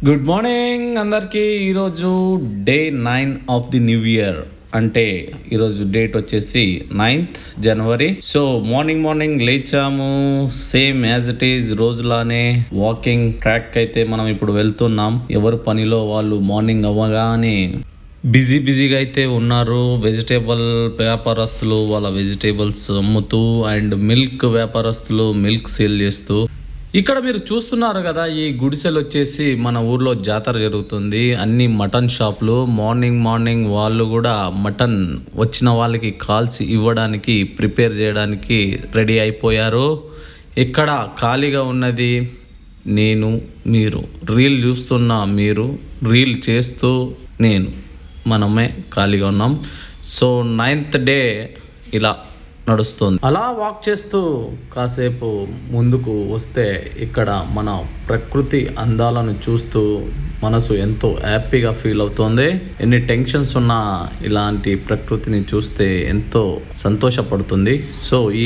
Good morning అందరికీ. ఈరోజు day 9 of the new year. అంటే ఈరోజు డేట్ వచ్చేసి 9th జనవరి. సో మార్నింగ్ లేచాము, సేమ్ యాజ్ ఇట్ ఈజ్ రోజులానే వాకింగ్ ట్రాక్ అయితే మనం ఇప్పుడు వెళ్తున్నాం. ఎవరు పనిలో వాళ్ళు మార్నింగ్ అవ్వగానే బిజీగా అయితే ఉన్నారు. వెజిటేబుల్ వ్యాపారస్తులు వాళ్ళ వెజిటేబుల్స్ అమ్ముతూ, అండ్ మిల్క్ వ్యాపారస్తులు మిల్క్ సేల్ చేస్తూ. ఇక్కడ మీరు చూస్తున్నారు కదా, ఈ గుడిసెలు వచ్చేసి మన ఊర్లో జాతర జరుగుతుంది. అన్ని మటన్ షాపులు మార్నింగ్ వాళ్ళు కూడా మటన్ వచ్చిన వాళ్ళకి కాల్స్ ఇవ్వడానికి ప్రిపేర్ చేయడానికి రెడీ అయిపోయారు. ఇక్కడ ఖాళీగా ఉన్నది నేను, మీరు రీల్ చూస్తున్న మీరు, రీల్ చేస్తూ నేను, మనమే ఖాళీగా ఉన్నాం. సో 9th డే ఇలా నడుస్తుంది. అలా వాక్ చేస్తూ కాసేపు ముందుకు వస్తే ఇక్కడ మన ప్రకృతి అందాలను చూస్తూ మనసు ఎంతో హ్యాపీగా ఫీల్ అవుతుంది. ఎన్ని టెన్షన్స్ ఉన్నా ఇలాంటి ప్రకృతిని చూస్తే ఎంతో సంతోషపడుతుంది. సో ఈ